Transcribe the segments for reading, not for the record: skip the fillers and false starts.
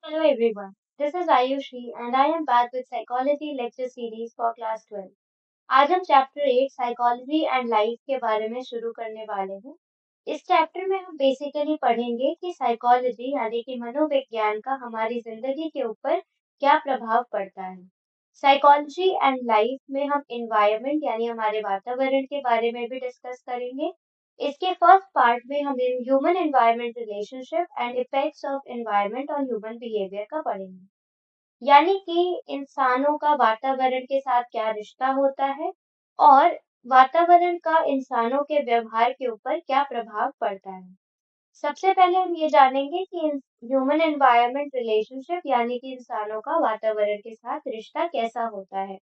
Hello everyone, this is Ayushi and I am back with Psychology Lecture Series for Class 12। आज हम chapter 8 psychology and life के बारे में शुरू करने वाले हैं। इस चैप्टर में हम बेसिकली पढ़ेंगे कि साइकोलॉजी यानी कि मनोविज्ञान का हमारी जिंदगी के ऊपर क्या प्रभाव पड़ता है। साइकोलॉजी एंड लाइफ में हम एनवायरनमेंट यानी हमारे वातावरण के बारे में भी डिस्कस करेंगे। इसके फर्स्ट पार्ट में हम human environment relationship and effects of environment on human behaviour का पढ़ेंगे। यानी कि इंसानों का वातावरण के साथ क्या रिश्ता होता है और वातावरण का इंसानों के व्यवहार के ऊपर क्या प्रभाव पड़ता है। सबसे पहले हम ये जानेंगे कि ह्यूमन एनवायरनमेंट रिलेशनशिप यानी कि इंसानों का वातावरण के साथ रिश्ता कैसा होता है।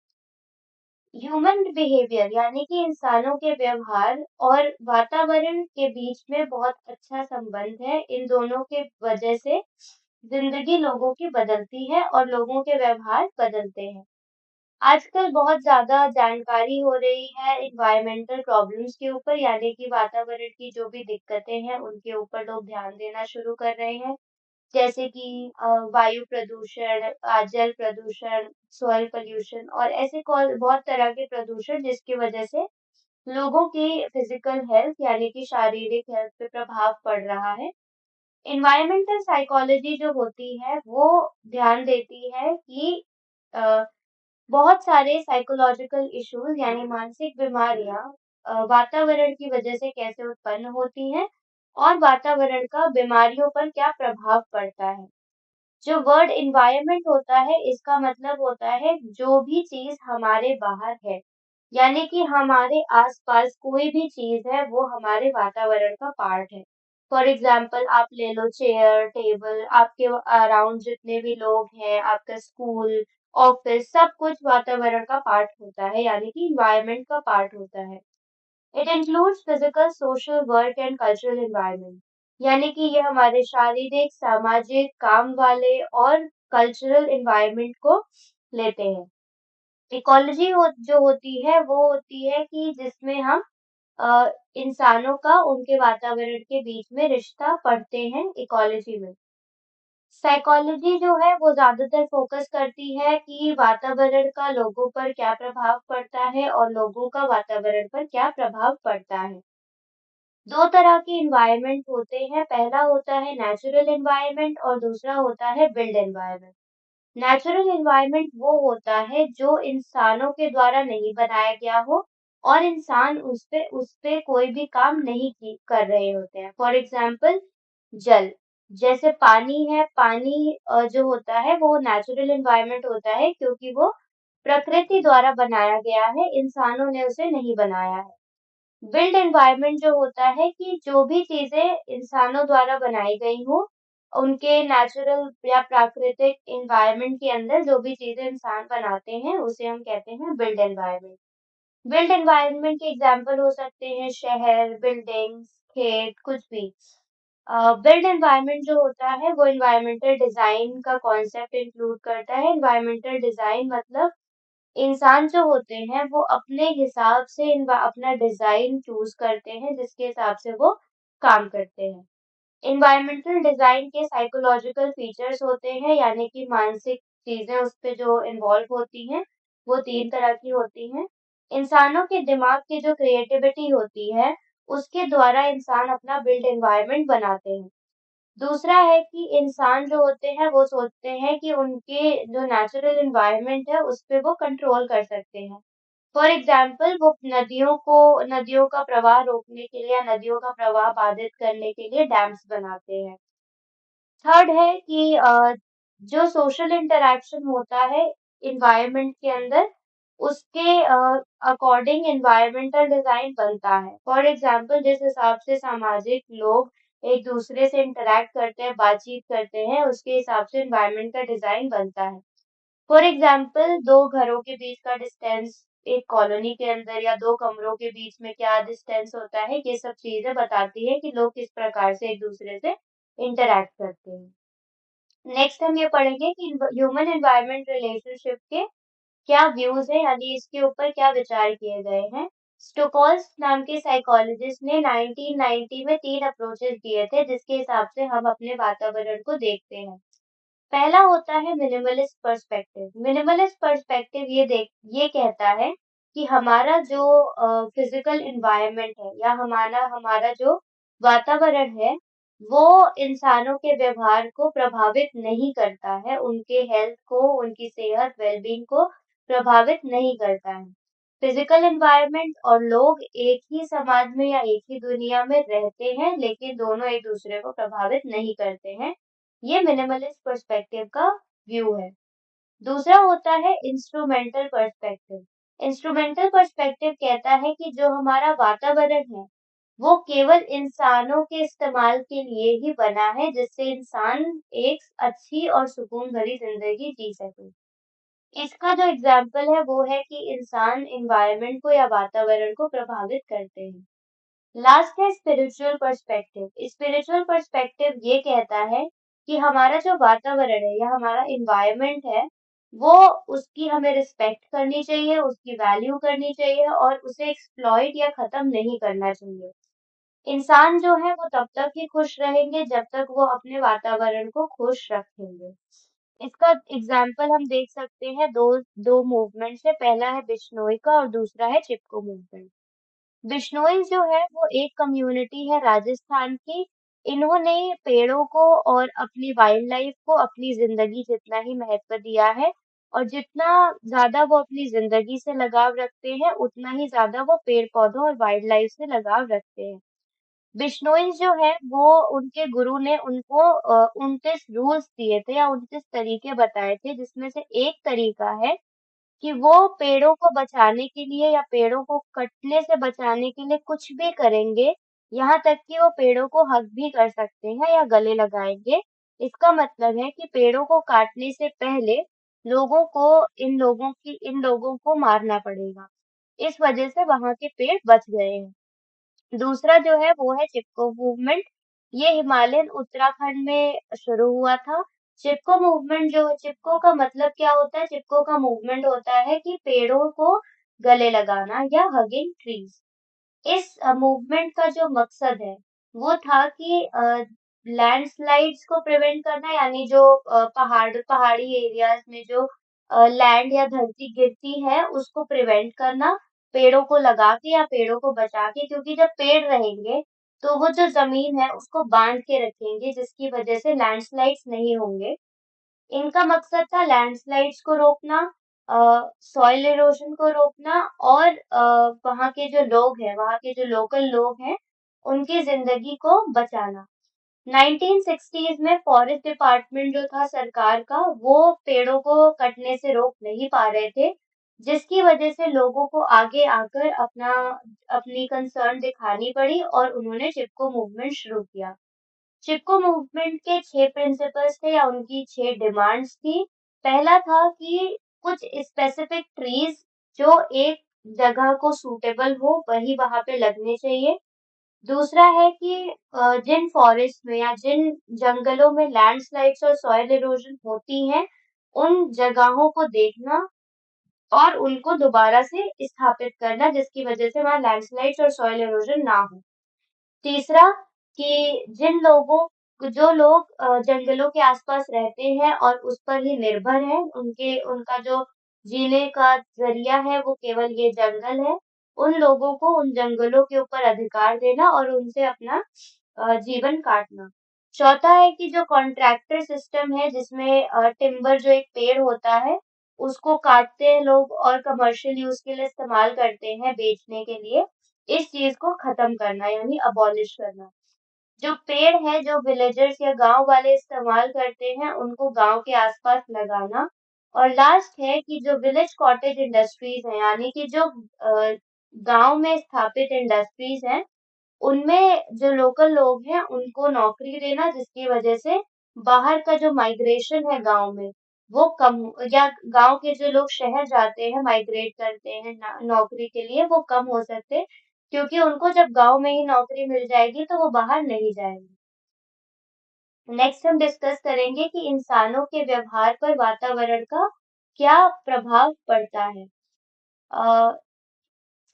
ह्यूमन बिहेवियर यानी कि इंसानों के व्यवहार और वातावरण के बीच में बहुत अच्छा संबंध है। इन दोनों के वजह से जिंदगी लोगों की बदलती है और लोगों के व्यवहार बदलते हैं। आजकल बहुत ज़्यादा जानकारी हो रही है एनवायरमेंटल प्रॉब्लम्स के ऊपर यानी कि वातावरण की जो भी दिक्कतें हैं उनके ऊपर लोग ध्यान देना शुरू कर रहे हैं। जैसे कि वायु प्रदूषण, जल प्रदूषण, सॉइल पॉल्यूशन और ऐसे बहुत तरह के प्रदूषण जिसकी वजह से लोगों की फिजिकल हेल्थ यानी कि शारीरिक हेल्थ पे प्रभाव पड़ रहा है। एनवायरमेंटल साइकोलॉजी जो होती है वो ध्यान देती है कि अ, बहुत सारे साइकोलॉजिकल इश्यूज यानी मानसिक बीमारियां वातावरण की वजह से कैसे उत्पन्न होती हैं और वातावरण का बीमारियों पर क्या प्रभाव पड़ता है। जो वर्ड एनवायरनमेंट होता है इसका मतलब होता है जो भी चीज हमारे बाहर है यानी कि हमारे आसपास कोई भी चीज है वो हमारे वातावरण का पार्ट है। फॉर एग्जाम्पल आप ले लो चेयर टेबल, आपके अराउंड जितने भी लोग हैं, आपका स्कूल ऑफिस सब कुछ वातावरण का पार्ट होता है यानी कि इन्वायरमेंट का पार्ट होता है। It includes physical social work and cultural environment यानी कि ये हमारे शारीरिक सामाजिक काम वाले और कल्चरल एनवायरनमेंट को लेते हैं। इकोलॉजी जो होती है वो होती है कि जिसमें हम इंसानों का उनके वातावरण के बीच में रिश्ता पढ़ते हैं इकोलॉजी में। साइकोलॉजी जो है वो ज्यादातर फोकस करती है कि वातावरण का लोगों पर क्या प्रभाव पड़ता है और लोगों का वातावरण पर क्या प्रभाव पड़ता है। दो तरह के एनवायरनमेंट होते हैं, पहला होता है नेचुरल एनवायरनमेंट और दूसरा होता है बिल्ड एनवायरनमेंट। नेचुरल एनवायरनमेंट वो होता है जो इंसानों के द्वारा नहीं बनाया गया हो और इंसान उस पे कोई भी काम नहीं कर रहे होते हैं। फॉर एग्जाम्पल जल, जैसे पानी है, पानी जो होता है वो नेचुरल एनवायरनमेंट होता है क्योंकि वो प्रकृति द्वारा बनाया गया है, इंसानों ने उसे नहीं बनाया है। बिल्ड एनवायरनमेंट जो होता है कि जो भी चीजें इंसानों द्वारा बनाई गई हो, उनके नेचुरल या प्राकृतिक एनवायरनमेंट के अंदर जो भी चीजें इंसान बनाते हैं, उसे हम कहते हैं बिल्ड एनवायरनमेंट। बिल्ड एनवायरनमेंट के एग्जाम्पल हो सकते हैं शहर, बिल्डिंग्स, खेत, कुछ भी। बिल्ड एनवायरनमेंट जो होता है वो एनवायरमेंटल डिजाइन का कॉन्सेप्ट इंक्लूड करता है। एनवायरमेंटल डिजाइन मतलब इंसान जो होते हैं वो अपने हिसाब से अपना डिजाइन चूज करते हैं जिसके हिसाब से वो काम करते हैं। एनवायरमेंटल डिजाइन के साइकोलॉजिकल फीचर्स होते हैं यानी कि मानसिक चीजें उस पे जो इन्वॉल्व होती हैं वो तीन तरह की होती हैं। इंसानों के दिमाग की जो क्रिएटिविटी होती है उसके द्वारा इंसान अपना बिल्ड एनवायरनमेंट बनाते हैं। दूसरा है कि इंसान जो होते हैं वो सोचते हैं कि उनके जो नेचुरल एनवायरनमेंट है उस पे वो कंट्रोल कर सकते हैं। फॉर एग्जाम्पल वो नदियों का प्रवाह रोकने के लिए या नदियों का प्रवाह बाधित करने के लिए डैम्स बनाते हैं। थर्ड है कि जो सोशल इंटरैक्शन होता है एनवायरनमेंट के अंदर उसके अकॉर्डिंग एनवायरमेंटल डिजाइन बनता है। फॉर एग्जाम्पल जिस हिसाब से सामाजिक लोग एक दूसरे से इंटरैक्ट करते हैं, बातचीत करते हैं, उसके हिसाब से एनवायरनमेंट का डिजाइन बनता है। फॉर एग्जाम्पल दो घरों के बीच का डिस्टेंस, एक कॉलोनी के अंदर या दो कमरों के बीच में क्या डिस्टेंस होता है, ये सब चीजें बताती है कि लोग किस प्रकार से एक दूसरे से इंटरैक्ट करते हैं। नेक्स्ट हम ये पढ़ेंगे कि ह्यूमन एनवायरनमेंट रिलेशनशिप के क्या व्यूज हैं यानी इसके ऊपर क्या विचार किए गए हैं। स्टोकॉल्स नाम के साइकोलॉजिस्ट ने 1990 में तीन अप्रोचेस दिए थे जिसके हिसाब से हम अपने वातावरण को देखते हैं। पहला होता है मिनिमलिस्ट पर्सपेक्टिव। मिनिमलिस्ट पर्सपेक्टिव ये कहता है कि हमारा जो फिजिकल एनवायरनमेंट है या हमारा हमारा जो वातावरण है, वो इंसानों के व्यवहार को प्रभावित नहीं करता है, उनके हेल्थ को, उनकी सेहत, वेलबींग को प्रभावित नहीं करता है। फिजिकल एनवायरनमेंट और लोग एक ही समाज में या एक ही दुनिया में रहते हैं, लेकिन दोनों एक दूसरे को प्रभावित नहीं करते हैं। ये मिनिमलिस्ट पर्सपेक्टिव का व्यू है। दूसरा होता है इंस्ट्रूमेंटल पर्सपेक्टिव। इंस्ट्रूमेंटल पर्सपेक्टिव कहता है कि जो हमारा वातावरण है, वो केवल इंसानों के इस्तेमाल के लिए ही बना है, जिससे इंसान एक अच्छी और सुकून भरी जिंदगी जी सके। इसका जो एग्जाम्पल है वो है कि इंसान एनवायरनमेंट को या वातावरण को प्रभावित करते हैं। लास्ट है स्पिरिचुअल पर्सपेक्टिव। स्पिरिचुअल पर्सपेक्टिव ये कहता है कि हमारा जो वातावरण है या हमारा एनवायरनमेंट है, वो उसकी हमें रिस्पेक्ट करनी चाहिए, उसकी वैल्यू करनी चाहिए और उसे एक्सप्लॉइट या खत्म नहीं करना चाहिए। इंसान जो है वो तब तक ही खुश रहेंगे जब तक वो अपने वातावरण को खुश रखेंगे। इसका एग्जाम्पल हम देख सकते हैं दो दो मूवमेंट से। पहला है बिश्नोई का और दूसरा है चिपको मूवमेंट। बिश्नोई जो है वो एक कम्युनिटी है राजस्थान की। इन्होंने पेड़ों को और अपनी वाइल्ड लाइफ को अपनी जिंदगी जितना ही महत्व दिया है, और जितना ज्यादा वो अपनी जिंदगी से लगाव रखते हैं उतना ही ज्यादा वो पेड़ पौधों और वाइल्ड लाइफ से लगाव रखते हैं। बिश्नोई जो है वो उनके गुरु ने उनको 29 रूल्स दिए थे या 29 तरीके बताए थे, जिसमें से एक तरीका है कि वो पेड़ों को बचाने के लिए या पेड़ों को कटने से बचाने के लिए कुछ भी करेंगे, यहाँ तक कि वो पेड़ों को हग भी कर सकते हैं या गले लगाएंगे। इसका मतलब है कि पेड़ों को काटने से पहले लोगों को इन लोगों को मारना पड़ेगा। इस वजह से वहां के पेड़ बच गए हैं। दूसरा जो है वो है चिपको मूवमेंट। ये हिमालयन उत्तराखंड में शुरू हुआ था। चिपको मूवमेंट जो है, चिपको का मतलब क्या होता है? चिपको का मूवमेंट होता है कि पेड़ों को गले लगाना या हगिंग ट्रीज। इस मूवमेंट का जो मकसद है वो था कि लैंडस्लाइड्स को प्रिवेंट करना, यानी जो पहाड़ी एरियाज में जो लैंड या धरती गिरती है उसको प्रिवेंट करना, पेड़ों को लगा के या पेड़ों को बचा के, क्योंकि जब पेड़ रहेंगे तो वो जो जमीन है उसको बांध के रखेंगे, जिसकी वजह से लैंडस्लाइड्स नहीं होंगे। इनका मकसद था लैंडस्लाइड्स को रोकना, सॉइल इरोजन को रोकना और वहाँ के जो लोग हैं, वहाँ के जो लोकल लोग हैं, उनकी जिंदगी को बचाना। 1960s में फॉरेस्ट डिपार्टमेंट जो था सरकार का, वो पेड़ों को कटने से रोक नहीं पा रहे थे, जिसकी वजह से लोगों को आगे आकर अपनी कंसर्न दिखानी पड़ी और उन्होंने चिपको मूवमेंट शुरू किया। चिपको मूवमेंट के 6 प्रिंसिपल्स थे या उनकी 6 डिमांड्स थी। पहला था कि कुछ स्पेसिफिक ट्रीज जो एक जगह को सूटेबल हो वही वहां पे लगने चाहिए। दूसरा है कि जिन फॉरेस्ट में या जिन जंगलों में लैंडस्लाइड्स और सॉइल इरोजन होती हैं, उन जगहों को देखना और उनको दोबारा से स्थापित करना, जिसकी वजह से वहां लैंडस्लाइड्स और सॉइल इरोजन ना हो। तीसरा कि जो लोग जंगलों के आसपास रहते हैं और उस पर ही निर्भर हैं, उनका जो जीने का जरिया है वो केवल ये जंगल है, उन लोगों को उन जंगलों के ऊपर अधिकार देना और उनसे अपना जीवन काटना। चौथा है कि जो कॉन्ट्रैक्टर सिस्टम है, जिसमें टिम्बर जो एक पेड़ होता है उसको काटते हैं लोग और कमर्शियल यूज के लिए इस्तेमाल करते हैं बेचने के लिए, इस चीज को खत्म करना यानी अबॉलिश करना। जो पेड़ है जो विलेजर्स या गांव वाले इस्तेमाल करते हैं उनको गांव के आसपास लगाना। और लास्ट है कि जो विलेज कॉटेज इंडस्ट्रीज हैं, यानी कि जो गांव में स्थापित इंडस्ट्रीज हैं, उनमें जो लोकल लोग हैं उनको नौकरी देना, जिसकी वजह से बाहर का जो माइग्रेशन है गांव में वो कम, या गांव के जो लोग शहर जाते हैं, माइग्रेट करते हैं नौकरी के लिए, वो कम हो सकते, क्योंकि उनको जब गांव में ही नौकरी मिल जाएगी तो वो बाहर नहीं जाएंगे। नेक्स्ट हम डिस्कस करेंगे कि इंसानों के व्यवहार पर वातावरण का क्या प्रभाव पड़ता है।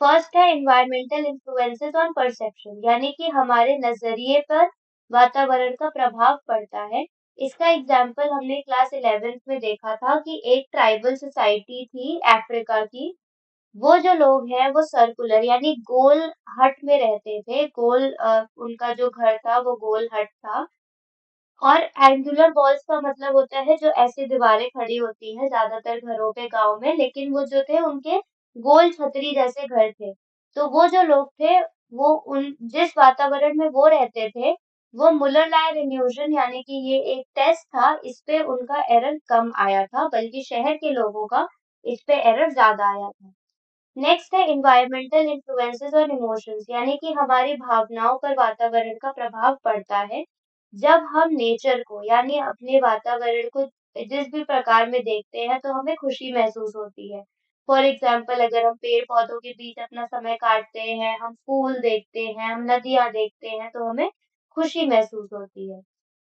फर्स्ट है एनवायरमेंटल इन्फ्लुएंसेस ऑन परसेप्शन, यानी कि हमारे नजरिए पर वातावरण का प्रभाव पड़ता है। इसका एग्जाम्पल हमने क्लास 11th में देखा था कि एक ट्राइबल सोसाइटी थी अफ्रीका की। वो जो लोग हैं वो सर्कुलर यानी गोल हट में रहते थे। उनका जो घर था वो गोल हट था। और एंगुलर वॉल्स का मतलब होता है जो ऐसी दीवारें खड़ी होती हैं ज्यादातर घरों पे गांव में, लेकिन वो जो थे उनके गोल छतरी जैसे घर थे। तो वो जो लोग थे वो उन जिस वातावरण में वो रहते थे वो मुलर लायर इल्यूजन यानी कि ये एक टेस्ट था, इस पे उनका एरर कम आया था, बल्कि शहर के लोगों का इस पे एरर ज्यादा आया था। नेक्स्ट है इन्वायरमेंटल इन्फ्लुएंसेस और इमोशंस, यानी कि हमारी भावनाओं पर वातावरण का प्रभाव पड़ता है। जब हम नेचर को यानी अपने वातावरण को जिस भी प्रकार में देखते हैं तो हमें खुशी महसूस होती है। फॉर एग्जाम्पल अगर हम पेड़ पौधों के बीच अपना समय काटते हैं, हम फूल देखते हैं, हम नदियां देखते हैं तो हमें खुशी महसूस होती है।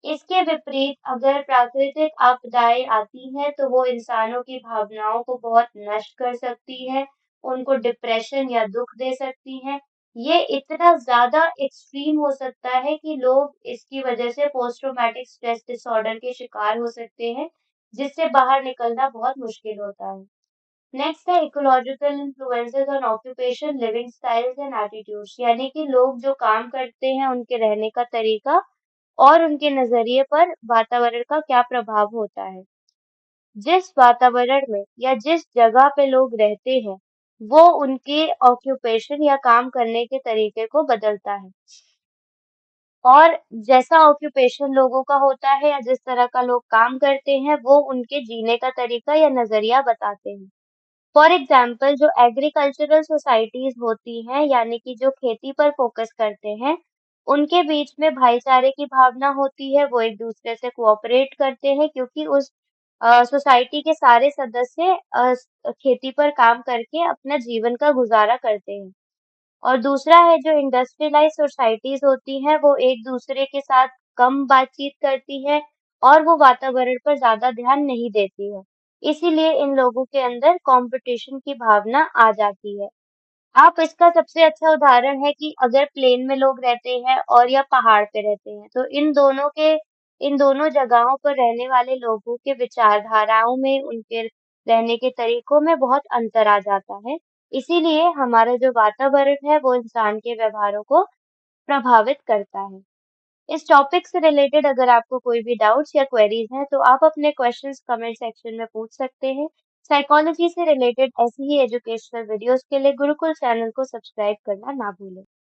इसके विपरीत अगर प्राकृतिक आपदाएं आती हैं तो वो इंसानों की भावनाओं को बहुत नष्ट कर सकती है, उनको डिप्रेशन या दुख दे सकती हैं। ये इतना ज़्यादा एक्सट्रीम हो सकता है कि लोग इसकी वजह से पोस्ट ट्रॉमेटिक स्ट्रेस डिसऑर्डर के शिकार हो सकते हैं, जिससे बाहर निकलना बहुत मुश्किल होता है। नेक्स्ट है ecological influences on occupation, living styles and attitudes, यानी कि लोग जो काम करते हैं, उनके रहने का तरीका और उनके नजरिए पर वातावरण का क्या प्रभाव होता है। जिस वातावरण में या जिस जगह पे लोग रहते हैं, वो उनके ऑक्यूपेशन या काम करने के तरीके को बदलता है। और जैसा ऑक्यूपेशन लोगों का होता है या जिस तरह का लोग काम करते हैं, वो उनके जीने का तरीका या नजरिया बताते हैं। फॉर एग्जाम्पल जो एग्रीकल्चरल सोसाइटीज होती हैं यानी कि जो खेती पर फोकस करते हैं, उनके बीच में भाईचारे की भावना होती है। वो एक दूसरे से कोऑपरेट करते हैं क्योंकि उस सोसाइटी के सारे सदस्य खेती पर काम करके अपना जीवन का गुजारा करते हैं। और दूसरा है जो इंडस्ट्रियलाइज्ड सोसाइटीज होती हैं, वो एक दूसरे के साथ कम बातचीत करती है और वो वातावरण पर ज्यादा ध्यान नहीं देती है। इसीलिए इन लोगों के अंदर कंपटीशन की भावना आ जाती है। आप इसका सबसे अच्छा उदाहरण है कि अगर प्लेन में लोग रहते हैं और या पहाड़ पे रहते हैं, तो इन दोनों जगहों पर रहने वाले लोगों के विचारधाराओं में, उनके रहने के तरीकों में बहुत अंतर आ जाता है। इसीलिए हमारा जो वातावरण है वो इंसान के व्यवहारों को प्रभावित करता है। इस टॉपिक से रिलेटेड अगर आपको कोई भी डाउट्स या क्वेरीज हैं तो आप अपने क्वेश्चंस कमेंट सेक्शन में पूछ सकते हैं। साइकोलॉजी से रिलेटेड ऐसी ही एजुकेशनल वीडियोस के लिए गुरुकुल चैनल को सब्सक्राइब करना ना भूलें।